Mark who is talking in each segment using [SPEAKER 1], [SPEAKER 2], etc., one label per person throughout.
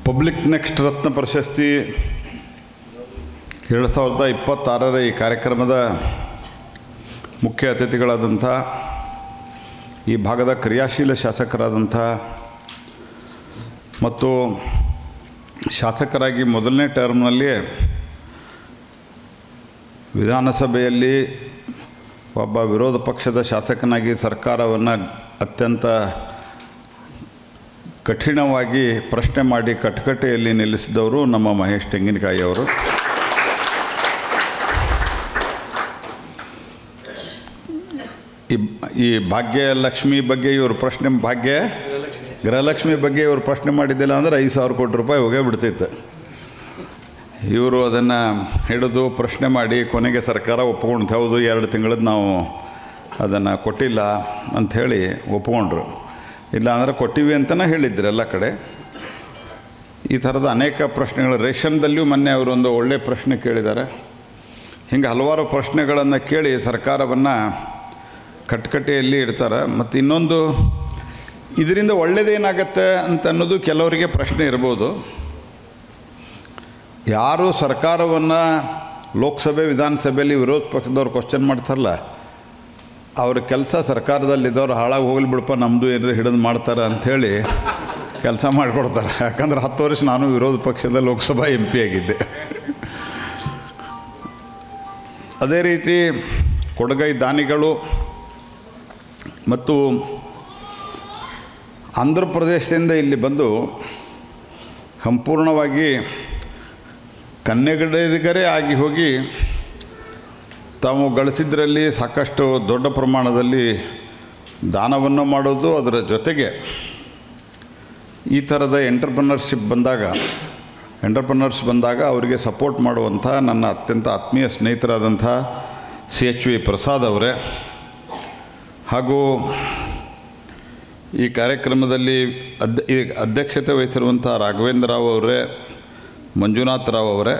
[SPEAKER 1] Public next ರತ್ನ ಪ್ರಶಸ್ತಿ 2026ರ ಈ ಕಾರ್ಯಕ್ರಮದ ಮುಖ್ಯ ಅತಿಥಿಗಳಾದಂಥ ಈ ಭಾಗದ ಕ್ರಿಯಾಶೀಲ ಶಾಸಕರಾದಂಥ ಮತ್ತು ಶಾಸಕರಾಗಿ ಮೊದಲನೇ ಟರ್ಮ್ನಲ್ಲಿ ವಿಧಾನಸಭೆಯಲ್ಲಿ ಒಬ್ಬ ವಿರೋಧ ಪಕ್ಷದ ಶಾಸಕನಾಗಿ ಸರ್ಕಾರವನ್ನು ಅತ್ಯಂತ ಕಠಿಣವಾಗಿ ಪ್ರಶ್ನೆ ಮಾಡಿ ಕಟಕಟೆಯಲ್ಲಿ ನಿಲ್ಲಿಸಿದವರು ನಮ್ಮ ಮಹೇಶ್ ತೆಂಗಿನಕಾಯಿ ಅವರು. ಈ ಭಾಗ್ಯಲಕ್ಷ್ಮಿ ಬಗ್ಗೆ ಇವರು ಪ್ರಶ್ನೆ ಗೃಹಲಕ್ಷ್ಮಿ ಬಗ್ಗೆ ಇವರು ಪ್ರಶ್ನೆ ಮಾಡಿದ್ದಿಲ್ಲ ಅಂದರೆ 5,000 ಕೋಟಿ ರೂಪಾಯಿ ಹೋಗೇ ಬಿಡ್ತಿತ್ತು. ಇವರು ಅದನ್ನು ಹಿಡಿದು ಪ್ರಶ್ನೆ ಮಾಡಿ ಕೊನೆಗೆ ಸರ್ಕಾರ ಒಪ್ಕೊಂಡು ಹೌದು 2 ತಿಂಗಳದ್ದು ನಾವು ಅದನ್ನು ಕೊಟ್ಟಿಲ್ಲ ಅಂಥೇಳಿ ಒಪ್ಕೊಂಡ್ರು. ಇಲ್ಲ ಅಂದರೆ ಕೊಟ್ಟಿವಿ ಅಂತಲೇ ಹೇಳಿದ್ರು ಎಲ್ಲ ಕಡೆ. ಈ ಥರದ ಅನೇಕ ಪ್ರಶ್ನೆಗಳು ರೇಷನ್ದಲ್ಲಿಯೂ ಮೊನ್ನೆ ಅವರೊಂದು ಒಳ್ಳೆಯ ಪ್ರಶ್ನೆ ಕೇಳಿದ್ದಾರೆ. ಹಿಂಗೆ ಹಲವಾರು ಪ್ರಶ್ನೆಗಳನ್ನು ಕೇಳಿ ಸರ್ಕಾರವನ್ನು ಕಟ್ಕಟೆಯಲ್ಲಿ ಇಡ್ತಾರೆ. ಮತ್ತು ಇನ್ನೊಂದು ಇದರಿಂದ ಒಳ್ಳೆಯದೇನಾಗತ್ತೆ ಅಂತ ಅನ್ನೋದು ಕೆಲವರಿಗೆ ಪ್ರಶ್ನೆ ಇರ್ಬೋದು. ಯಾರು ಸರ್ಕಾರವನ್ನು ಲೋಕಸಭೆ ವಿಧಾನಸಭೆಯಲ್ಲಿ ವಿರೋಧ ಪಕ್ಷದವ್ರು ಕ್ವಶನ್ ಮಾಡ್ತಾರಲ್ಲ, ಅವ್ರ ಕೆಲಸ ಸರ್ಕಾರದಲ್ಲಿದ್ದವ್ರು ಹಾಳಾಗಿ ಹೋಗಲಿ ಬಿಡಪ್ಪ ನಮ್ಮದು ಏನಾರು ಹಿಡಿದು ಮಾಡ್ತಾರೆ ಅಂಥೇಳಿ ಕೆಲಸ ಮಾಡಿಕೊಡ್ತಾರೆ. ಯಾಕಂದ್ರೆ 10 ವರ್ಷ ನಾನು ವಿರೋಧ ಪಕ್ಷದ ಲೋಕಸಭಾ MP ಆಗಿದ್ದೆ. ಅದೇ ರೀತಿ ಕೊಡಗೈ ದಾನಿಗಳು ಮತ್ತು ಆಂಧ್ರ ಪ್ರದೇಶದಿಂದ ಇಲ್ಲಿ ಬಂದು ಸಂಪೂರ್ಣವಾಗಿ ಕನ್ನಡಿಗರೇ ಆಗಿ ಹೋಗಿ ತಾವು ಗಳಿಸಿದ್ರಲ್ಲಿ ಸಾಕಷ್ಟು ದೊಡ್ಡ ಪ್ರಮಾಣದಲ್ಲಿ ದಾನವನ್ನು ಮಾಡೋದು, ಅದರ ಜೊತೆಗೆ ಈ ಥರದ ಎಂಟರ್ಪ್ರನರ್ಸ್ ಬಂದಾಗ ಅವರಿಗೆ ಸಪೋರ್ಟ್ ಮಾಡುವಂಥ ನನ್ನ ಅತ್ಯಂತ ಆತ್ಮೀಯ ಸ್ನೇಹಿತರಾದಂಥ CHV ಪ್ರಸಾದ್ ಅವರೇ, ಹಾಗೂ ಈ ಕಾರ್ಯಕ್ರಮದಲ್ಲಿ ಅಧ್ಯಕ್ಷತೆ ವಹಿಸಿರುವಂಥ ರಾಘವೇಂದ್ರ ರಾವ್ ಅವರೇ, ಮಂಜುನಾಥ್ ರಾವ್ ಅವರೇ,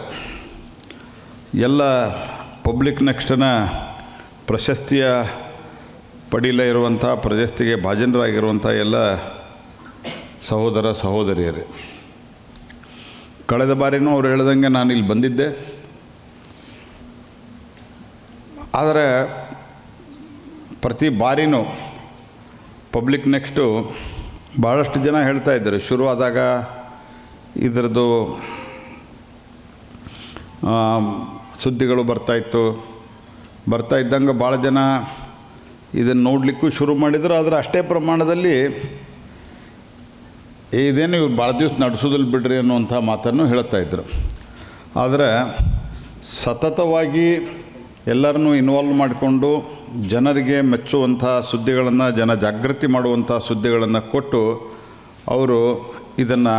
[SPEAKER 1] ಎಲ್ಲ ಪಬ್ಲಿಕ್ ನೆಕ್ಸ್ಟನ ಪ್ರಶಸ್ತಿಯ ಪಡೀಲ ಇರುವಂಥ ಪ್ರಶಸ್ತಿಗೆ ಭಾಜನರಾಗಿರುವಂಥ ಎಲ್ಲ ಸಹೋದರ ಸಹೋದರಿಯರೇ, ಕಳೆದ ಬಾರಿನೂ ಅವ್ರು ಹೇಳ್ದಂಗೆ ನಾನು ಇಲ್ಲಿ ಬಂದಿದ್ದೆ. ಆದರೆ ಪ್ರತಿ ಬಾರಿನೂ ಪಬ್ಲಿಕ್ ನೆಕ್ಸ್ಟು ಭಾಳಷ್ಟು ಜನ ಹೇಳ್ತಾಯಿದ್ದಾರೆ, ಶುರುವಾದಾಗ ಇದರದ್ದು ಸುದ್ದಿಗಳು ಬರ್ತಾ ಇದ್ದಂಗೆ ಭಾಳ ಜನ ಇದನ್ನು ನೋಡಲಿಕ್ಕೂ ಶುರು ಮಾಡಿದರು. ಆದರೆ ಅಷ್ಟೇ ಪ್ರಮಾಣದಲ್ಲಿ ಇದೇನು ಇವ್ರು ಭಾಳ ದಿವಸ ನಡೆಸೋದಿಲ್ಲ ಬಿಡ್ರಿ ಅನ್ನುವಂಥ ಮಾತನ್ನು ಹೇಳ್ತಾಯಿದ್ರು. ಆದರೆ ಸತತವಾಗಿ ಎಲ್ಲರನ್ನೂ ಇನ್ವಾಲ್ವ್ ಮಾಡಿಕೊಂಡು ಜನರಿಗೆ ಮೆಚ್ಚುವಂಥ ಸುದ್ದಿಗಳನ್ನು, ಜನ ಜಾಗೃತಿ ಮಾಡುವಂಥ ಸುದ್ದಿಗಳನ್ನು ಕೊಟ್ಟು ಅವರು ಇದನ್ನು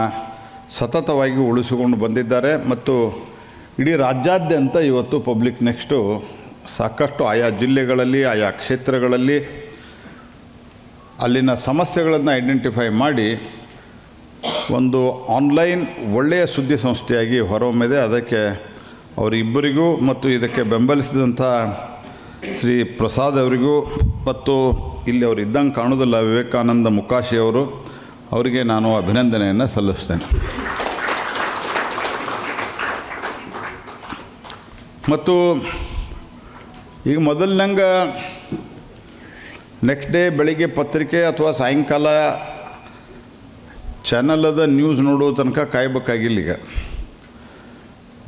[SPEAKER 1] ಸತತವಾಗಿ ಉಳಿಸಿಕೊಂಡು ಬಂದಿದ್ದಾರೆ. ಮತ್ತು ಇಡೀ ರಾಜ್ಯಾದ್ಯಂತ ಇವತ್ತು ಪಬ್ಲಿಕ್ ನೆಕ್ಸ್ಟು ಸಾಕಷ್ಟು ಆಯಾ ಜಿಲ್ಲೆಗಳಲ್ಲಿ, ಆಯಾ ಕ್ಷೇತ್ರಗಳಲ್ಲಿ ಅಲ್ಲಿನ ಸಮಸ್ಯೆಗಳನ್ನು ಐಡೆಂಟಿಫೈ ಮಾಡಿ ಒಂದು ಆನ್ಲೈನ್ ಒಳ್ಳೆಯ ಸುದ್ದಿ ಸಂಸ್ಥೆಯಾಗಿ ಹೊರಹೊಮ್ಮಿದೆ. ಅದಕ್ಕೆ ಅವರಿಬ್ಬರಿಗೂ ಮತ್ತು ಇದಕ್ಕೆ ಬೆಂಬಲಿಸಿದಂಥ ಶ್ರೀ ಪ್ರಸಾದ್ ಅವರಿಗೂ ಮತ್ತು ಇಲ್ಲಿ ಅವರು ಇದ್ದಂಗೆ ಕಾಣೋದಿಲ್ಲ ವಿವೇಕಾನಂದ ಮುಕಾಶಿ ಅವರು, ಅವರಿಗೆ ನಾನು ಅಭಿನಂದನೆಯನ್ನು ಸಲ್ಲಿಸ್ತೇನೆ. ಮತ್ತು ಈಗ ಮೊದಲಿನಂಗೆ ನೆಕ್ಸ್ಟ್ ಡೇ ಬೆಳಿಗ್ಗೆ ಪತ್ರಿಕೆ ಅಥವಾ ಸಾಯಂಕಾಲ ಚಾನಲದ ನ್ಯೂಸ್ ನೋಡೋ ತನಕ ಕಾಯಬೇಕಾಗಿಲ್ಲ. ಈಗ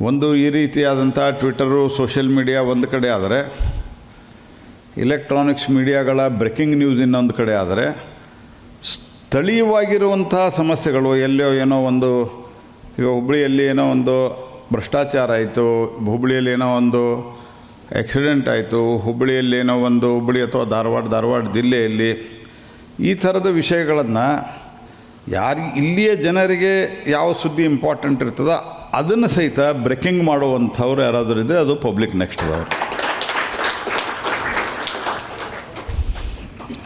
[SPEAKER 1] ಒಂದು ಈ ರೀತಿಯಾದಂಥ ಟ್ವಿಟರು, ಸೋಷಿಯಲ್ ಮೀಡಿಯಾ ಒಂದು ಕಡೆ ಆದರೆ, ಇಲೆಕ್ಟ್ರಾನಿಕ್ಸ್ ಮೀಡಿಯಾಗಳ ಬ್ರೇಕಿಂಗ್ ನ್ಯೂಸ್ ಇನ್ನೊಂದು ಕಡೆ ಆದರೆ, ಸ್ಥಳೀಯವಾಗಿರುವಂಥ ಸಮಸ್ಯೆಗಳು ಎಲ್ಲೋ ಏನೋ ಒಂದು, ಈಗ ಹುಬ್ಬಳ್ಳಿಯಲ್ಲಿ ಏನೋ ಒಂದು ಭ್ರಷ್ಟಾಚಾರ ಆಯಿತು, ಹುಬ್ಬಳ್ಳಿಯಲ್ಲಿ ಏನೋ ಒಂದು ಆಕ್ಸಿಡೆಂಟ್ ಆಯಿತು, ಹುಬ್ಬಳ್ಳಿಯಲ್ಲಿ ಏನೋ ಒಂದು ಹುಬ್ಬಳ್ಳಿ ಅಥವಾ ಧಾರವಾಡ ಜಿಲ್ಲೆಯಲ್ಲಿ ಈ ಥರದ ವಿಷಯಗಳನ್ನು ಇಲ್ಲಿಯ ಜನರಿಗೆ ಯಾವ ಸುದ್ದಿ ಇಂಪಾರ್ಟೆಂಟ್ ಇರ್ತದೋ ಅದನ್ನು ಸಹಿತ ಬ್ರೇಕಿಂಗ್ ಮಾಡುವಂಥವ್ರು ಯಾರಾದರೂ ಇದ್ದರೆ ಅದು ಪಬ್ಲಿಕ್ ನೆಕ್ಸ್ಟ್ದವರು.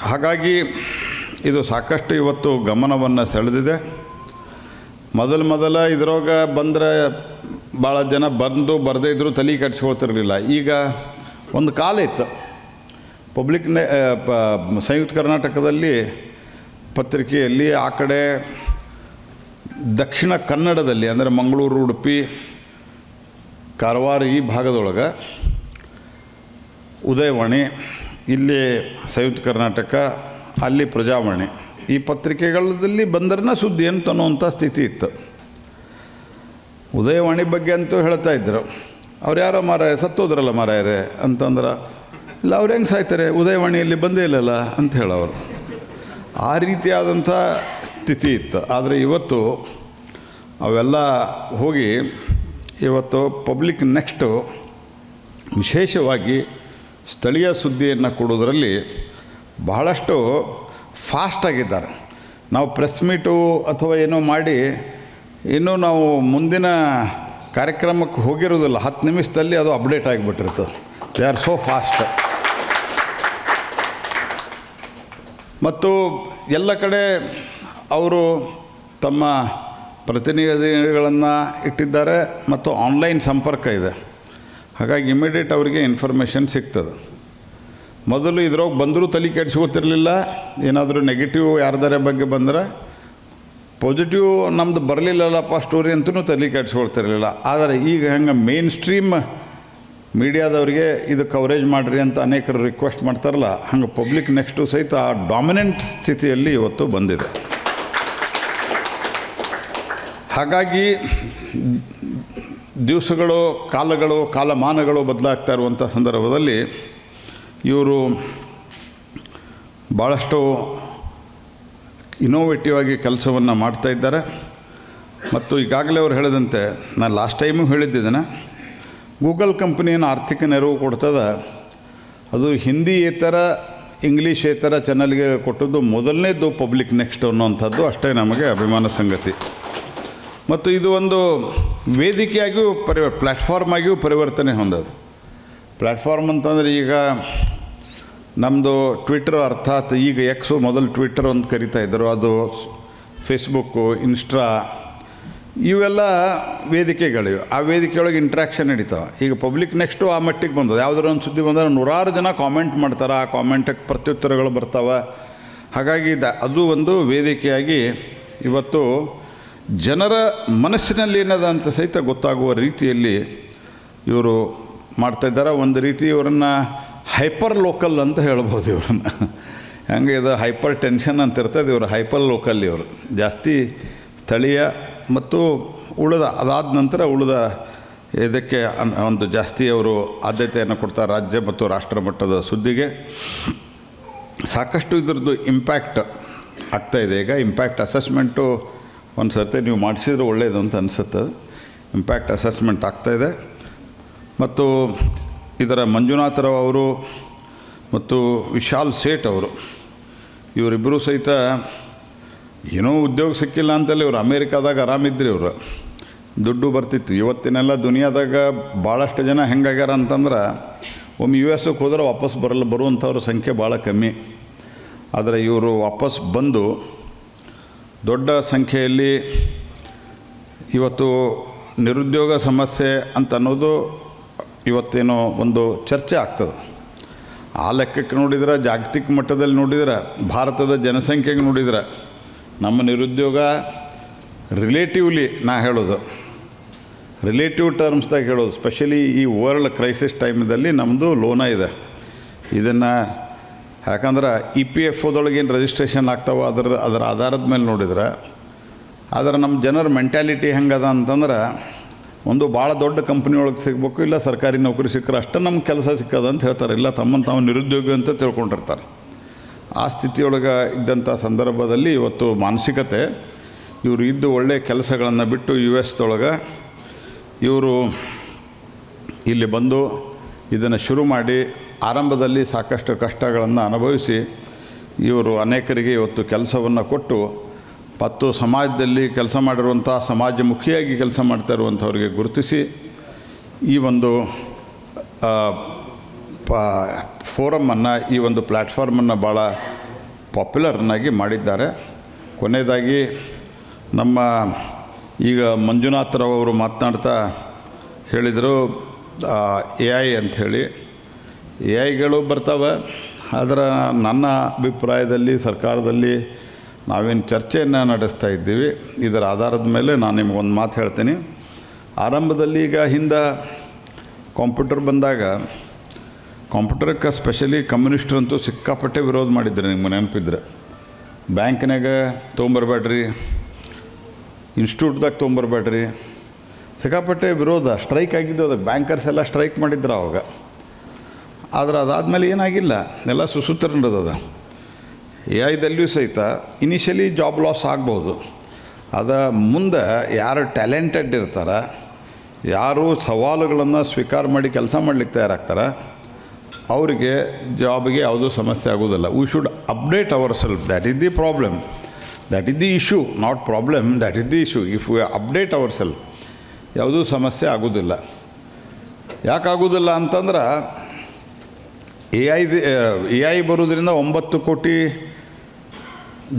[SPEAKER 1] ಹಾಗಾಗಿ ಇದು ಸಾಕಷ್ಟು ಇವತ್ತು ಗಮನವನ್ನು ಸೆಳೆದಿದೆ. ಮೊದಲ ಇದ್ರೊಳಗ ಬಂದರೆ ಭಾಳ ಜನ ಬರದೇ ಇದ್ದರೂ ತಲೆ ಕಟ್ಸ್ಕೊಳ್ತಿರಲಿಲ್ಲ. ಈಗ ಒಂದು ಕಾಲ ಇತ್ತು ಸಂಯುಕ್ತ ಕರ್ನಾಟಕದಲ್ಲಿ ಪತ್ರಿಕೆಯಲ್ಲಿ ಆ ಕಡೆ ದಕ್ಷಿಣ ಕನ್ನಡದಲ್ಲಿ ಅಂದರೆ ಮಂಗಳೂರು, ಉಡುಪಿ, ಕಾರವಾರ ಈ ಭಾಗದೊಳಗೆ ಉದಯವಾಣಿ, ಇಲ್ಲಿ ಸಂಯುಕ್ತ ಕರ್ನಾಟಕ, ಅಲ್ಲಿ ಪ್ರಜಾವಾಣಿ, ಈ ಪತ್ರಿಕೆಗಳಲ್ಲಿ ಬಂದ್ರನ್ನ ಸುದ್ದಿ ಅಂತ ಅನ್ನುವಂಥ ಸ್ಥಿತಿ ಇತ್ತು. ಉದಯವಾಣಿ ಬಗ್ಗೆ ಅಂತೂ ಹೇಳ್ತಾ ಇದ್ದರು, ಅವ್ರು ಯಾರೋ ಮಾರಾಯ ಸತ್ತೋದ್ರಲ್ಲ ಮಾರಾಯರೇ ಅಂತಂದ್ರೆ, ಇಲ್ಲ ಅವ್ರು ಹೆಂಗೆ ಸಾಯ್ತಾರೆ, ಉದಯವಾಣಿಯಲ್ಲಿ ಬಂದೇ ಇಲ್ಲಲ್ಲ ಅಂತ ಹೇಳೋರು. ಆ ರೀತಿಯಾದಂಥ ಸ್ಥಿತಿ ಇತ್ತು. ಆದರೆ ಇವತ್ತು ಅವೆಲ್ಲ ಹೋಗಿ ಇವತ್ತು ಪಬ್ಲಿಕ್ ನೆಕ್ಸ್ಟು ವಿಶೇಷವಾಗಿ ಸ್ಥಳೀಯ ಸುದ್ದಿಯನ್ನು ಕೊಡೋದರಲ್ಲಿ ಬಹಳಷ್ಟು ಫಾಸ್ಟಾಗಿದ್ದಾರೆ. ನಾವು ಪ್ರೆಸ್ ಮೀಟು ಅಥವಾ ಏನೋ ಮಾಡಿ ಇನ್ನೂ ನಾವು ಮುಂದಿನ ಕಾರ್ಯಕ್ರಮಕ್ಕೆ ಹೋಗಿರೋದಿಲ್ಲ, 10 ನಿಮಿಷದಲ್ಲಿ ಅದು ಅಪ್ಡೇಟ್ ಆಗಿಬಿಟ್ಟಿರ್ತದೆ. They are so fast. ಮತ್ತು ಎಲ್ಲ ಕಡೆ ಅವರು ತಮ್ಮ ಪ್ರತಿನಿಧಿಗಳನ್ನು ಇಟ್ಟಿದ್ದಾರೆ ಮತ್ತು ಆನ್ಲೈನ್ ಸಂಪರ್ಕ ಇದೆ. ಹಾಗಾಗಿ ಇಮಿಡಿಯೇಟ್ ಅವರಿಗೆ ಇನ್ಫಾರ್ಮೇಷನ್ ಸಿಗ್ತದೆ. ಮೊದಲು ಇದ್ರೊಳಗೆ ಬಂದರೂ ತಲೆ ಕೆಡಿಸ್ಕೊತಿರ್ಲಿಲ್ಲ. ಏನಾದರೂ ನೆಗೆಟಿವ್ ಯಾರ್ದಾರ ಬಗ್ಗೆ ಬಂದರೆ ಪಾಸಿಟಿವ್ ನಮ್ಮದು ಬರಲಿಲ್ಲಲ್ಲಪ್ಪ ಸ್ಟೋರಿ ಅಂತಲೂ ತಲೆ ಕೆಡಿಸ್ಕೊಳ್ತಿರಲಿಲ್ಲ. ಆದರೆ ಈಗ ಹೆಂಗೆ ಮೇನ್ ಸ್ಟ್ರೀಮ್ ಮೀಡಿಯಾದವ್ರಿಗೆ ಇದು ಕವರೇಜ್ ಮಾಡಿರಿ ಅಂತ ಅನೇಕರು ರಿಕ್ವೆಸ್ಟ್ ಮಾಡ್ತಾರಲ್ಲ, ಹಂಗೆ ಪಬ್ಲಿಕ್ ನೆಕ್ಸ್ಟು ಸಹಿತ ಆ ಡಾಮಿನೆಂಟ್ ಸ್ಥಿತಿಯಲ್ಲಿ ಇವತ್ತು ಬಂದಿದೆ. ಹಾಗಾಗಿ ದಿವಸಗಳು, ಕಾಲಮಾನಗಳು ಬದಲಾಗ್ತಾ ಇರುವಂಥ ಸಂದರ್ಭದಲ್ಲಿ ಇವರು ಭಾಳಷ್ಟು ಇನೋವೇಟಿವ್ ಆಗಿ ಕೆಲಸವನ್ನು ಮಾಡ್ತಾಯಿದ್ದಾರೆ. ಮತ್ತು ಈಗಾಗಲೇ ಅವ್ರು ಹೇಳಿದಂತೆ, ನಾನು ಲಾಸ್ಟ್ ಟೈಮು ಹೇಳಿದ್ದಿದ್ದೇನೆ, ಗೂಗಲ್ ಕಂಪ್ನಿಯನ್ನು ಆರ್ಥಿಕ ನೆರವು ಕೊಡ್ತದೆ. ಅದು ಹಿಂದಿಯೇತರ ಇಂಗ್ಲೀಷೇತರ ಚಾನಲ್ಗೆ ಕೊಟ್ಟದ್ದು ಮೊದಲನೇದು ಪಬ್ಲಿಕ್ ನೆಕ್ಸ್ಟ್ ಅನ್ನೋವಂಥದ್ದು ಅಷ್ಟೇ ನಮಗೆ ಅಭಿಮಾನ ಸಂಗತಿ. ಮತ್ತು ಇದು ಒಂದು ವೇದಿಕೆಯಾಗಿಯೂ ಪ್ಲ್ಯಾಟ್ಫಾರ್ಮ್ ಆಗಿಯೂ ಪರಿವರ್ತನೆ ಹೊಂದೋದು. ಪ್ಲ್ಯಾಟ್ಫಾರ್ಮ್ ಅಂತಂದರೆ ಈಗ ನಮ್ಮದು ಟ್ವಿಟರ್, ಅರ್ಥಾತ್ ಈಗ ಎಕ್ಸು, ಮೊದಲು ಟ್ವಿಟರ್ ಅಂತ ಕರಿತಾ ಇದ್ದರು, ಅದು ಫೇಸ್ಬುಕ್ಕು, ಇನ್ಸ್ಟಾ, ಇವೆಲ್ಲ ವೇದಿಕೆಗಳಿವೆ. ಆ ವೇದಿಕೆಯೊಳಗೆ ಇಂಟ್ರ್ಯಾಕ್ಷನ್ ನಡೀತಾವೆ. ಈಗ ಪಬ್ಲಿಕ್ ನೆಕ್ಸ್ಟು ಆ ಮಟ್ಟಿಗೆ ಬಂದದ್ದು. ಯಾವುದಾದ್ರು ಒಂದು ಸುದ್ದಿ ಬಂದರೆ 100 ಜನ ಕಾಮೆಂಟ್ ಮಾಡ್ತಾರೆ, ಆ ಕಾಮೆಂಟಿಗೆ ಪ್ರತ್ಯುತ್ತರಗಳು ಬರ್ತಾವೆ. ಹಾಗಾಗಿ ಅದು ಒಂದು ವೇದಿಕೆಯಾಗಿ ಇವತ್ತು ಜನರ ಮನಸ್ಸಿನಲ್ಲಿ ಏನದ ಅಂತ ಸಹಿತ ಗೊತ್ತಾಗುವ ರೀತಿಯಲ್ಲಿ ಇವರು ಮಾಡ್ತಾಯಿದ್ದಾರೆ. ಒಂದು ರೀತಿ ಇವರನ್ನು ಹೈಪರ್ ಲೋಕಲ್ ಅಂತ ಹೇಳ್ಬೋದು. ಇವರನ್ನು ಹಂಗೆ ಇದು ಹೈಪರ್ ಟೆನ್ಷನ್ ಅಂತ ಇರ್ತದೆ, ಇವರು ಹೈಪರ್ ಲೋಕಲ್. ಇವರು ಜಾಸ್ತಿ ಸ್ಥಳೀಯ ಮತ್ತು ಅದಾದ ನಂತರ ಉಳಿದ ಇದಕ್ಕೆ ಒಂದು ಜಾಸ್ತಿ ಅವರು ಆದ್ಯತೆಯನ್ನು ಕೊಡ್ತಾರೆ, ರಾಜ್ಯ ಮತ್ತು ರಾಷ್ಟ್ರ ಮಟ್ಟದ ಸುದ್ದಿಗೆ. ಸಾಕಷ್ಟು ಇದ್ರದ್ದು ಇಂಪ್ಯಾಕ್ಟ್ ಆಗ್ತಾಯಿದೆ. ಈಗ ಇಂಪ್ಯಾಕ್ಟ್ ಅಸೆಸ್ಮೆಂಟು ಒಂದು ಸರ್ತಿ ನೀವು ಮಾಡಿಸಿದ್ರೆ ಒಳ್ಳೆಯದು ಅಂತ ಅನಿಸುತ್ತೆ. ಇಂಪ್ಯಾಕ್ಟ್ ಅಸೆಸ್ಮೆಂಟ್ ಆಗ್ತಾಯಿದೆ. ಮತ್ತು ಇದರ ಮಂಜುನಾಥರಾವ್ ಅವರು ಮತ್ತು ವಿಶಾಲ್ ಸೇಠ್ ಅವರು, ಇವರಿಬ್ಬರೂ ಸಹಿತ ಏನೋ ಉದ್ಯೋಗ ಸಿಕ್ಕಿಲ್ಲ ಅಂತಲ್ಲಿ ಇವರು ಅಮೇರಿಕಾದಾಗ ಆರಾಮಿದ್ರಿ. ಇವರು ದುಡ್ಡು ಬರ್ತಿತ್ತು. ಇವತ್ತಿನೆಲ್ಲ ದುನಿಯಾದಾಗ ಭಾಳಷ್ಟು ಜನ ಹೆಂಗಾಗ್ಯಾರ ಅಂತಂದ್ರೆ, ಒಮ್ಮೆ US ಹೋದ್ರೆ ವಾಪಸ್ ಬರುವಂಥವ್ರ ಸಂಖ್ಯೆ ಭಾಳ ಕಮ್ಮಿ. ಆದರೆ ಇವರು ವಾಪಸ್ ಬಂದು ದೊಡ್ಡ ಸಂಖ್ಯೆಯಲ್ಲಿ ಇವತ್ತು ನಿರುದ್ಯೋಗ ಸಮಸ್ಯೆ ಅಂತ ಅನ್ನೋದು ಇವತ್ತೇನೋ ಒಂದು ಚರ್ಚೆ ಆಗ್ತದೆ. ಆ ಲೆಕ್ಕಕ್ಕೆ ನೋಡಿದ್ರೆ, ಜಾಗತಿಕ ಮಟ್ಟದಲ್ಲಿ ನೋಡಿದ್ರೆ, ಭಾರತದ ಜನಸಂಖ್ಯೆಗೆ ನೋಡಿದ್ರೆ, ನಮ್ಮ ನಿರುದ್ಯೋಗ ರಿಲೇಟಿವ್ಲಿ ಹೇಳೋದು, ರಿಲೇಟಿವ್ ಟರ್ಮ್ಸ್ದಾಗ ಹೇಳೋದು, ಸ್ಪೆಷಲಿ ಈ ವರ್ಲ್ಡ್ ಕ್ರೈಸಿಸ್ ಟೈಮಲ್ಲಿ ನಮ್ಮದು ಲೋನ ಇದೆ. ಇದನ್ನು ಯಾಕಂದ್ರೆ EPFOದೊಳಗೆ ಏನು ರಿಜಿಸ್ಟ್ರೇಷನ್ ಆಗ್ತಾವೋ ಅದರ ಆಧಾರದ ಮೇಲೆ ನೋಡಿದ್ರೆ, ಆದರೆ ನಮ್ಮ ಜನರ ಮೆಂಟ್ಯಾಲಿಟಿ ಹೆಂಗದ ಅಂತಂದ್ರೆ, ಒಂದು ಭಾಳ ದೊಡ್ಡ ಕಂಪ್ನಿ ಒಳಗೆ ಸಿಗಬೇಕು, ಇಲ್ಲ ಸರ್ಕಾರಿ ನೌಕರಿ ಸಿಕ್ಕರೆ ಅಷ್ಟೇ ನಮ್ಗೆ ಕೆಲಸ ಸಿಕ್ಕದ ಅಂತ ಹೇಳ್ತಾರೆ. ಇಲ್ಲ ತಮ್ಮನ್ನು ತಾವು ನಿರುದ್ಯೋಗಿ ಅಂತ ತಿಳ್ಕೊಂಡಿರ್ತಾರೆ. ಆ ಸ್ಥಿತಿಯೊಳಗೆ ಇದ್ದಂಥ ಸಂದರ್ಭದಲ್ಲಿ ಇವತ್ತು ಮಾನಸಿಕತೆ, ಇವರು ಇದ್ದು ಒಳ್ಳೆಯ ಕೆಲಸಗಳನ್ನು ಬಿಟ್ಟು US ಇವರು ಇಲ್ಲಿ ಬಂದು ಇದನ್ನು ಶುರು ಮಾಡಿ ಆರಂಭದಲ್ಲಿ ಸಾಕಷ್ಟು ಕಷ್ಟಗಳನ್ನು ಅನುಭವಿಸಿ ಇವರು ಅನೇಕರಿಗೆ ಇವತ್ತು ಕೆಲಸವನ್ನು ಕೊಟ್ಟು, ಮತ್ತು ಸಮಾಜದಲ್ಲಿ ಕೆಲಸ ಮಾಡಿರುವಂಥ ಸಮಾಜಮುಖಿಯಾಗಿ ಕೆಲಸ ಮಾಡ್ತಾ ಇರುವಂಥವ್ರಿಗೆ ಗುರುತಿಸಿ ಈ ಒಂದು ಫೋರಮನ್ನು, ಈ ಒಂದು ಪ್ಲ್ಯಾಟ್ಫಾರ್ಮನ್ನು ಭಾಳ ಪಾಪ್ಯುಲರ್ನಾಗಿ ಮಾಡಿದ್ದಾರೆ. ಕೊನೆಯದಾಗಿ ನಮ್ಮ ಈಗ ಮಂಜುನಾಥರಾವ್ ಅವರು ಮಾತನಾಡ್ತಾ ಹೇಳಿದರು AI ಅಂಥೇಳಿ. AIಗಳು ಬರ್ತಾವೆ, ಆದರೆ ನನ್ನ ಅಭಿಪ್ರಾಯದಲ್ಲಿ ಸರ್ಕಾರದಲ್ಲಿ ನಾವೇನು ಚರ್ಚೆಯನ್ನು ನಡೆಸ್ತಾ ಇದ್ದೀವಿ, ಇದರ ಆಧಾರದ ಮೇಲೆ ನಾನು ನಿಮಗೊಂದು ಮಾತು ಹೇಳ್ತೀನಿ. ಆರಂಭದಲ್ಲಿ ಈಗ ಹಿಂದೆ ಕಂಪ್ಯೂಟರ್ ಬಂದಾಗ ಕಂಪ್ಯೂಟರ್ಗೆ ಸ್ಪೆಷಲಿ ಕಮ್ಯುನಿಸ್ಟ್ರಂತೂ ಸಿಕ್ಕಾಪಟ್ಟೆ ವಿರೋಧ ಮಾಡಿದ್ರು. ನಿಮ್ಗೆ ನೆನಪಿದ್ರೆ ಬ್ಯಾಂಕ್ನಾಗ ತೊಗೊಂಬರ್ಬೇಡ್ರಿ, ಇನ್ಸ್ಟಿಟ್ಯೂಟ್ದಾಗ ತೊಗೊಂಬರ್ಬೇಡ್ರಿ, ಸಿಕ್ಕಾಪಟ್ಟೆ ವಿರೋಧ, ಸ್ಟ್ರೈಕ್ ಆಗಿದ್ದು. ಅದಕ್ಕೆ ಬ್ಯಾಂಕರ್ಸ್ ಎಲ್ಲ ಸ್ಟ್ರೈಕ್ ಮಾಡಿದ್ರು ಅವಾಗ. ಆದರೆ ಅದಾದಮೇಲೆ ಏನಾಗಿಲ್ಲ, ಎಲ್ಲ ಸುಸೂತ್ರ ನಡೆದದ. AI ಸಹಿತ ಇನಿಷಿಯಲಿ ಜಾಬ್ ಲಾಸ್ ಆಗ್ಬೋದು. ಅದ ಮುಂದೆ ಯಾರು ಟ್ಯಾಲೆಂಟೆಡ್ ಇರ್ತಾರೆ, ಯಾರು ಸವಾಲುಗಳನ್ನು ಸ್ವೀಕಾರ ಮಾಡಿ ಕೆಲಸ ಮಾಡಲಿಕ್ಕೆ ತಯಾರಾಗ್ತಾರೆ, ಅವರಿಗೆ ಜಾಬ್ಗೆ ಯಾವುದೂ ಸಮಸ್ಯೆ ಆಗೋದಿಲ್ಲ. We should update our self, that is the problem, that is the issue, not problem, that is the issue. If we update our self ಯಾವುದೂ ಸಮಸ್ಯೆ ಆಗೋದಿಲ್ಲ. ಯಾಕಾಗೋದಿಲ್ಲ ಅಂತಂದ್ರೆ AI ಬರೋದ್ರಿಂದ 9 ಕೋಟಿ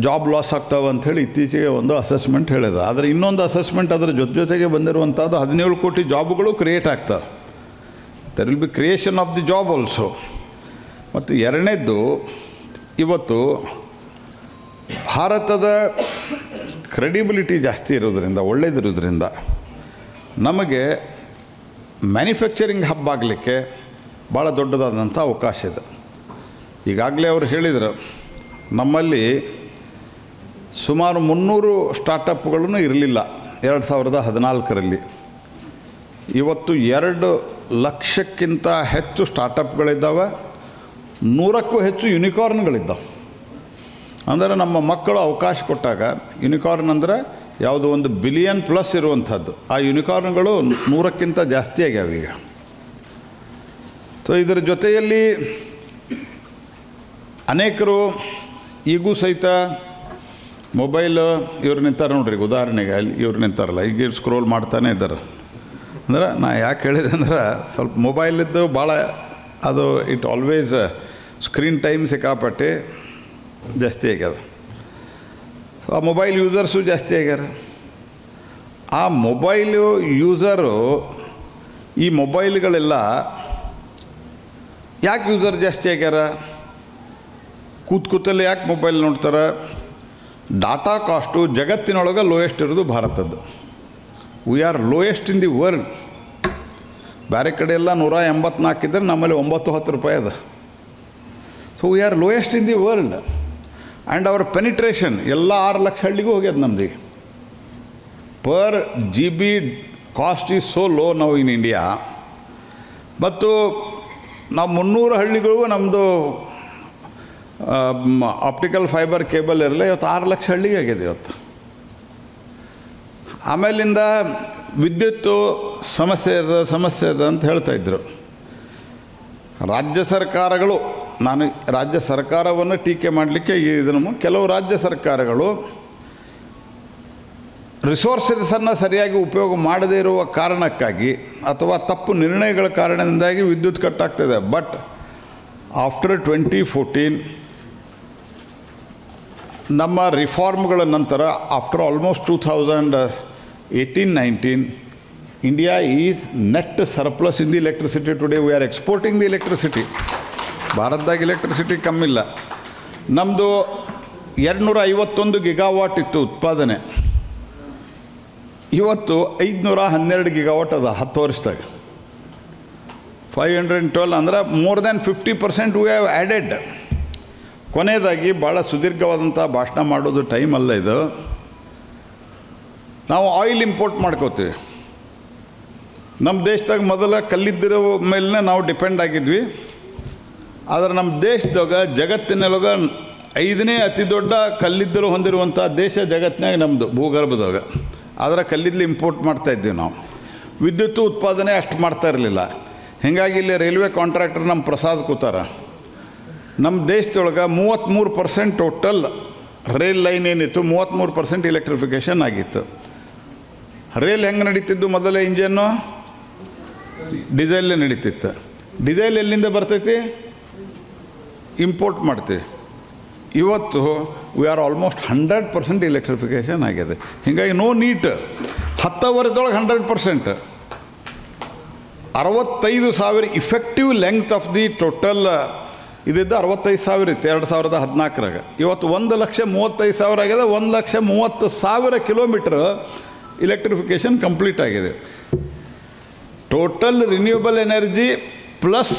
[SPEAKER 1] ಜಾಬ್ ಲಾಸ್ ಆಗ್ತಾವೆ ಅಂಥೇಳಿ ಇತ್ತೀಚೆಗೆ ಒಂದು ಅಸೆಸ್ಮೆಂಟ್ ಹೇಳಿದೆ. ಆದರೆ ಇನ್ನೊಂದು ಅಸೆಸ್ಮೆಂಟ್ ಅದರ ಜೊತೆಗೆ ಬಂದಿರುವಂಥದ್ದು 17 ಕೋಟಿ ಜಾಬ್ಗಳು ಕ್ರಿಯೇಟ್ ಆಗ್ತವೆ. There will be creation of the job also. ಮತ್ತು ಎರಡನೇದ್ದು, ಇವತ್ತು ಭಾರತದ ಕ್ರೆಡಿಬಿಲಿಟಿ ಜಾಸ್ತಿ ಇರೋದ್ರಿಂದ, ಒಳ್ಳೆಯದಿರೋದ್ರಿಂದ ನಮಗೆ ಮ್ಯಾನುಫ್ಯಾಕ್ಚರಿಂಗ್ ಹಬ್ ಆಗಲಿಕ್ಕೆ ಭಾಳ ದೊಡ್ಡದಾದಂಥ ಅವಕಾಶ ಇದೆ. ಈಗಾಗಲೇ ಅವರು ಹೇಳಿದರು, ನಮ್ಮಲ್ಲಿ ಸುಮಾರು 300 ಸ್ಟಾರ್ಟಪ್ಗಳನ್ನು ಇರಲಿಲ್ಲ 2014ರಲ್ಲಿ. ಇವತ್ತು 2 ಲಕ್ಷಕ್ಕಿಂತ ಹೆಚ್ಚು ಸ್ಟಾರ್ಟಪ್ಗಳಿದ್ದಾವೆ, 100ಕ್ಕೂ ಹೆಚ್ಚು ಯೂನಿಕಾರ್ನ್ಗಳಿದ್ದಾವೆ. ಅಂದರೆ ನಮ್ಮ ಮಕ್ಕಳು ಅವಕಾಶ ಕೊಟ್ಟಾಗ, ಯೂನಿಕಾರ್ನ್ ಅಂದರೆ ಯಾವುದೋ ಒಂದು ಬಿಲಿಯನ್ ಪ್ಲಸ್ ಇರುವಂಥದ್ದು, ಆ ಯೂನಿಕಾರ್ನ್ಗಳು 100ಕ್ಕಿಂತ ಜಾಸ್ತಿ ಆಗ್ಯಾವ ಈಗ. ಸೊ ಇದರ ಜೊತೆಯಲ್ಲಿ ಅನೇಕರು ಈಗೂ ಸಹಿತ ಮೊಬೈಲ್, ಇವ್ರು ನಿಂತಾರೆ ನೋಡ್ರಿ, ಉದಾಹರಣೆಗೆ ಅಲ್ಲಿ ಇವ್ರು ನಿಂತಾರಲ್ಲ, ಈಗ ಸ್ಕ್ರೋಲ್ ಮಾಡ್ತಾನೆ ಇದ್ದಾರೆ. ಅಂದ್ರೆ ನಾ ಯಾಕೆ ಹೇಳಿದೆ ಅಂದ್ರೆ, ಸ್ವಲ್ಪ ಮೊಬೈಲಿದ್ದು ಭಾಳ ಅದು ಇಟ್ ಆಲ್ವೇಸ್ ಸ್ಕ್ರೀನ್ ಟೈಮ್ ಸಿಕ್ಕಾಪಟ್ಟೆ ಜಾಸ್ತಿ ಆಗ್ಯದ. ಸೊ ಆ ಮೊಬೈಲ್ ಯೂಸರ್ಸು ಜಾಸ್ತಿ ಆಗ್ಯಾರ. ಆ ಮೊಬೈಲು ಯೂಸರು, ಈ ಮೊಬೈಲ್ಗಳೆಲ್ಲ ಯಾಕೆ ಯೂಸರ್ ಜಾಸ್ತಿ ಆಗ್ಯಾರ? ಕೂತಲ್ಲಿ ಯಾಕೆ ಮೊಬೈಲ್ ನೋಡ್ತಾರೆ? ಡಾಟಾ ಕಾಸ್ಟು ಜಗತ್ತಿನೊಳಗೆ ಲೋಯೆಸ್ಟ್ ಇರೋದು ಭಾರತದ್ದು. We are lowest in the world. ಬೇರೆ ಕಡೆ ಎಲ್ಲ 184 ಇದ್ದರೆ ನಮ್ಮಲ್ಲಿ 9-10 ರೂಪಾಯಿ ಅದ. So we are lowest in the world. And our penetration ಎಲ್ಲ 6 ಲಕ್ಷ ಹಳ್ಳಿಗೂ ಹೋಗ್ಯದ ನಮ್ಮದು. Per GB cost is so low ನಾವು ಇನ್ ಇಂಡಿಯಾ. ಮತ್ತು ನಾವು 300 ಹಳ್ಳಿಗಳಿಗೂ ನಮ್ಮದು ಆಪ್ಟಿಕಲ್ ಫೈಬರ್ ಕೇಬಲ್ ಇರಲ್ಲ. ಇವತ್ತು 6 ಲಕ್ಷ ಹಳ್ಳಿಗೆ ಆಗಿದೆ ಇವತ್ತು. ಆಮೇಲಿಂದ ವಿದ್ಯುತ್ತು ಸಮಸ್ಯೆ ಇದೆ ಅಂತ ಹೇಳ್ತಾಯಿದ್ರು ರಾಜ್ಯ ಸರ್ಕಾರಗಳು. ನಾನು ರಾಜ್ಯ ಸರ್ಕಾರವನ್ನು ಟೀಕೆ ಮಾಡಲಿಕ್ಕೆ ಇದನ್ನು, ಕೆಲವು ರಾಜ್ಯ ಸರ್ಕಾರಗಳು ರಿಸೋರ್ಸಸನ್ನು ಸರಿಯಾಗಿ ಉಪಯೋಗ ಮಾಡದೇ ಇರುವ ಕಾರಣಕ್ಕಾಗಿ ಅಥವಾ ತಪ್ಪು ನಿರ್ಣಯಗಳ ಕಾರಣದಿಂದಾಗಿ ವಿದ್ಯುತ್ ಕಟ್ಟಾಗ್ತದೆ. ಬಟ್ ಆಫ್ಟರ್ 2014 ನಮ್ಮ ರಿಫಾರ್ಮ್ಗಳ ನಂತರ, after almost 2018-19, India is net surplus in the electricity. Today we are exporting the electricity. ಭಾರತದಾಗ ಎಲೆಕ್ಟ್ರಿಸಿಟಿ ಕಮ್ಮಿಲ್ಲ. ನಮ್ಮದು 251 ಗಿಗಾವಾಟ್ ಇತ್ತು ಉತ್ಪಾದನೆ, ಇವತ್ತು 512 ಗಿಗಾವಾಟ್ ಅದ 10 ವರ್ಷದಾಗ. 512 ಅಂದರೆ more than 50% we have added. ಕೊನೆಯದಾಗಿ, ಭಾಳ ಸುದೀರ್ಘವಾದಂಥ ಭಾಷಣ ಮಾಡೋದು ಟೈಮ್ ಅಲ್ಲ ಇದು. ನಾವು ಆಯಿಲ್ ಇಂಪೋರ್ಟ್ ಮಾಡ್ಕೋತೀವಿ. ನಮ್ಮ ದೇಶದಾಗ ಮೊದಲ ಕಲ್ಲಿದ್ದಿರೋ ಮೇಲೆ ನಾವು ಡಿಪೆಂಡ್ ಆಗಿದ್ವಿ. ಆದರೆ ನಮ್ಮ ದೇಶದಾಗ ಜಗತ್ತಿನೊಳಗೆ 5ನೇ ಅತಿ ದೊಡ್ಡ ಕಲ್ಲಿದ್ದಲು ಹೊಂದಿರುವಂಥ ದೇಶ ಜಗತ್ತಿನಾಗ ನಮ್ಮದು, ಭೂಗರ್ಭದಾಗ. ಆದರೆ ಕಲ್ಲಿದ್ದಲು ಇಂಪೋರ್ಟ್ ಮಾಡ್ತಾಯಿದ್ವಿ ನಾವು. ವಿದ್ಯುತ್ತು ಉತ್ಪಾದನೆ ಅಷ್ಟು ಮಾಡ್ತಾ ಇರಲಿಲ್ಲ. ಹೀಗಾಗಿ ಇಲ್ಲಿ ರೈಲ್ವೆ ಕಾಂಟ್ರಾಕ್ಟರ್ ನಮ್ಮ ಪ್ರಸಾದ್ ಕೂತಾರ. ನಮ್ಮ ದೇಶದೊಳಗೆ 33% ಟೋಟಲ್ ರೈಲ್ ಲೈನ್ ಏನಿತ್ತು, 33% ಎಲೆಕ್ಟ್ರಿಫಿಕೇಷನ್ ಆಗಿತ್ತು. ರೈಲ್ ಹೆಂಗೆ ನಡೀತಿದ್ದು? ಮೊದಲೇ ಇಂಜನ್ನು ಡೀಸೆಲ್ಲೇ ನಡೀತಿತ್ತು. ಡೀಸೆಲ್ ಎಲ್ಲಿಂದ ಬರ್ತೈತಿ? ಇಂಪೋರ್ಟ್ ಮಾಡ್ತೀವಿ. ಇವತ್ತು ವಿ ಆರ್ ಆಲ್ಮೋಸ್ಟ್ 100% ಎಲೆಕ್ಟ್ರಿಫಿಕೇಷನ್ ಆಗಿದೆ. ಹೀಗಾಗಿ ನೋ ನೀಟ್. 10 ವರ್ಷದೊಳಗೆ 100%. 65,000 effective length of the total ಇದಿದ್ದು 65,000 ಇತ್ತು 2014ರಾಗ. ಇವತ್ತು 1,35,000 ಆಗಿದೆ. 1,30,000 ಕಿಲೋಮೀಟ್ರ್ ಇಲೆಕ್ಟ್ರಿಫಿಕೇಷನ್ ಕಂಪ್ಲೀಟ್ ಆಗಿದೆ. ಟೋಟಲ್ ರಿನ್ಯೂಬಲ್ ಎನರ್ಜಿ ಪ್ಲಸ್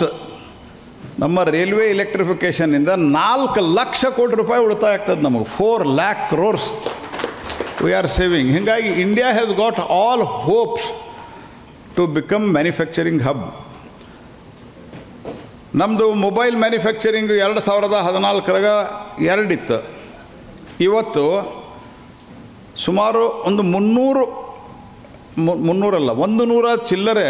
[SPEAKER 1] ನಮ್ಮ ರೈಲ್ವೆ ಇಲೆಕ್ಟ್ರಿಫಿಕೇಷನ್ನಿಂದ 4 ಲಕ್ಷ ಕೋಟಿ ರೂಪಾಯಿ ಉಳಿತಾಯ ಆಗ್ತದೆ ನಮಗೆ. 4 lakh crores we are saving. ಹೀಗಾಗಿ India has got all hopes to become manufacturing hub. ನಮ್ಮದು ಮೊಬೈಲ್ ಮ್ಯಾನುಫ್ಯಾಕ್ಚರಿಂಗು 2014ರಾಗ 2 ಇತ್ತು. ಇವತ್ತು ಸುಮಾರು ಒಂದು 100 ಚಿಲ್ಲರೆ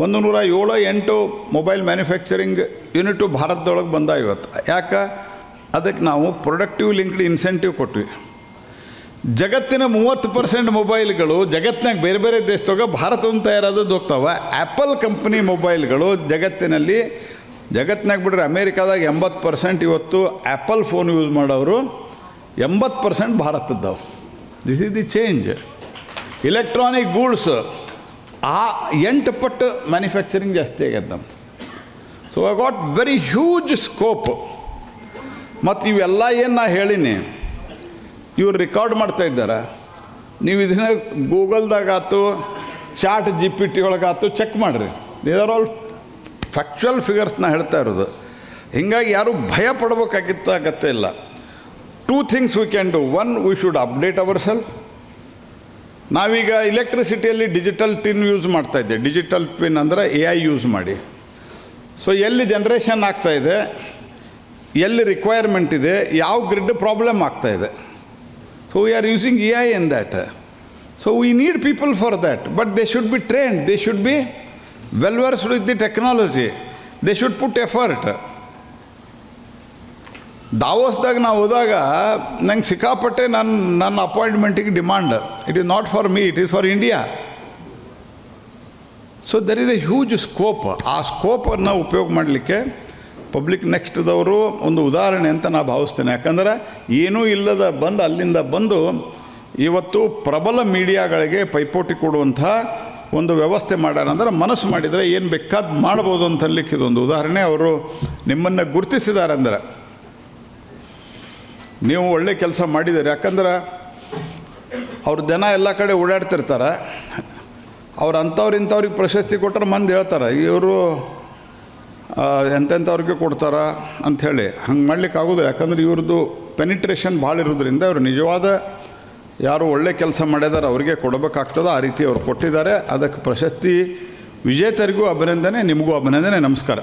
[SPEAKER 1] 107-8 ಮೊಬೈಲ್ ಮ್ಯಾನುಫ್ಯಾಕ್ಚರಿಂಗ್ ಯೂನಿಟು ಭಾರತದೊಳಗೆ ಬಂದ ಇವತ್ತು. ಯಾಕೆ? ಅದಕ್ಕೆ ನಾವು ಪ್ರೊಡಕ್ಟಿವ್ ಲಿಂಕ್ಡ್ ಇನ್ಸೆಂಟಿವ್ ಕೊಟ್ವಿ. ಜಗತ್ತಿನ 30% ಮೊಬೈಲ್ಗಳು ಜಗತ್ತಿನಾಗ ಬೇರೆ ಬೇರೆ ದೇಶದಾಗ ಭಾರತದ ತಯಾರಾದದ್ದು ಹೋಗ್ತಾವೆ. ಆ್ಯಪಲ್ ಕಂಪ್ನಿ ಮೊಬೈಲ್ಗಳು ಜಗತ್ತಿನಾಗ ಬಿಡ್ರೆ ಅಮೇರಿಕಾದಾಗ 80% ಇವತ್ತು ಆ್ಯಪಲ್ ಫೋನ್ ಯೂಸ್ ಮಾಡೋರು 80% ಭಾರತದ್ದವು. This is the change. Electronic goods 8 ಪಟ್ಟು ಮ್ಯಾನುಫ್ಯಾಕ್ಚರಿಂಗ್ ಜಾಸ್ತಿ ಆಗ್ಯದ ನಮ್ದು. So I got very huge scope. ಮತ್ತು ಇವೆಲ್ಲ ಏನು ನಾ ಹೇಳಿನಿ ಇವ್ರು ರೆಕಾರ್ಡ್ ಮಾಡ್ತಾ ಇದ್ದಾರೆ. ನೀವು ಇದನ್ನ ಗೂಗಲ್ದಾಗಾತು ಚಾಟ್ GPT ಒಳಗಾತು ಚೆಕ್ ಮಾಡಿರಿ. ದೀಸ್ ಆರ್ ಆಲ್ ಫ್ಯಾಕ್ಚುಯಲ್ ಫಿಗರ್ಸ್ನ ಹೇಳ್ತಾ ಇರೋದು. ಹೀಗಾಗಿ ಯಾರೂ ಭಯ ಪಡಬೇಕಾಗಿತ್ತು ಅಗತ್ಯ ಇಲ್ಲ. 2 things we can do. 1, we should update ourselves. ನಾವೀಗ ಇಲೆಕ್ಟ್ರಿಸಿಟಿಯಲ್ಲಿ ಡಿಜಿಟಲ್ ಟಿನ್ ಯೂಸ್ ಮಾಡ್ತಾಯಿದ್ದೆ. ಡಿಜಿಟಲ್ ಪಿನ್ ಅಂದರೆ AI ಯೂಸ್ ಮಾಡಿ. ಸೊ ಎಲ್ಲಿ ಜನ್ರೇಷನ್ ಆಗ್ತಾಯಿದೆ, ಎಲ್ಲಿ ರಿಕ್ವೈರ್ಮೆಂಟ್ ಇದೆ, ಯಾವ ಗ್ರಿಡ್ ಪ್ರಾಬ್ಲಮ್ ಆಗ್ತಾಯಿದೆ. So we are using AI in that. So we need people for that. But they should be trained. They should be well versed with the technology. They should put effort. ದಾವೋಸ್ದಾಗ ನಾವು ಹೋದಾಗ ನಂಗೆ ಸಿಕ್ಕಾಪಟ್ಟೆ ನನ್ನ ಅಪಾಯಿಂಟ್ಮೆಂಟಿಗೆ demand. It is not for me, it is for India. So there is a huge scope. ಆ ಸ್ಕೋಪನ್ನು ಉಪಯೋಗ ಮಾಡಲಿಕ್ಕೆ ಪಬ್ಲಿಕ್ ನೆಕ್ಸ್ಟ್ದವರು ಒಂದು ಉದಾಹರಣೆ ಅಂತ ನಾನು ಭಾವಿಸ್ತೇನೆ. ಯಾಕಂದರೆ ಏನೂ ಇಲ್ಲದ ಅಲ್ಲಿಂದ ಬಂದು ಇವತ್ತು ಪ್ರಬಲ ಮೀಡಿಯಾಗಳಿಗೆ ಪೈಪೋಟಿ ಕೊಡುವಂಥ ಒಂದು ವ್ಯವಸ್ಥೆ ಮಾಡ್ಯಾರ. ಅಂದ್ರೆ ಮನಸ್ಸು ಮಾಡಿದರೆ ಏನು ಬೇಕಾದ ಮಾಡ್ಬೋದು ಅಂತ ಅನ್ಲಿಕ್ಕೆ ಇದೊಂದು ಉದಾಹರಣೆ. ಅವರು ನಿಮ್ಮನ್ನು ಗುರುತಿಸಿದ್ದಾರೆ. ಅಂದರೆ ನೀವು ಒಳ್ಳೆ ಕೆಲಸ ಮಾಡಿದ್ದೀರಿ. ಯಾಕಂದ್ರೆ ಅವ್ರ ಜನ ಎಲ್ಲ ಕಡೆ ಓಡಾಡ್ತಿರ್ತಾರೆ. ಅವ್ರು ಇಂಥವ್ರಿಗೆ ಪ್ರಶಸ್ತಿ ಕೊಟ್ಟರೆ ಮಂದಿ ಹೇಳ್ತಾರೆ ಇವರು ಎಂತೆಂಥವ್ರಿಗೆ ಕೊಡ್ತಾರ ಅಂಥೇಳಿ. ಹಂಗೆ ಮಾಡ್ಲಿಕ್ಕೆ ಆಗೋದಿಲ್ಲ. ಯಾಕಂದ್ರೆ ಇವ್ರದ್ದು ಪೆನಿಟ್ರೇಷನ್ ಭಾಳ ಇರೋದ್ರಿಂದ ಇವರು ನಿಜವಾದ ಯಾರು ಒಳ್ಳೆ ಕೆಲಸ ಮಾಡಿದಾರೆ ಅವ್ರಿಗೆ ಕೊಡಬೇಕಾಗ್ತದೆ. ಆ ರೀತಿ ಅವ್ರು ಕೊಟ್ಟಿದ್ದಾರೆ. ಅದಕ್ಕೆ ಪ್ರಶಸ್ತಿ ವಿಜೇತರಿಗೂ ಅಭಿನಂದನೆ, ನಿಮಗೂ ಅಭಿನಂದನೆ. ನಮಸ್ಕಾರ.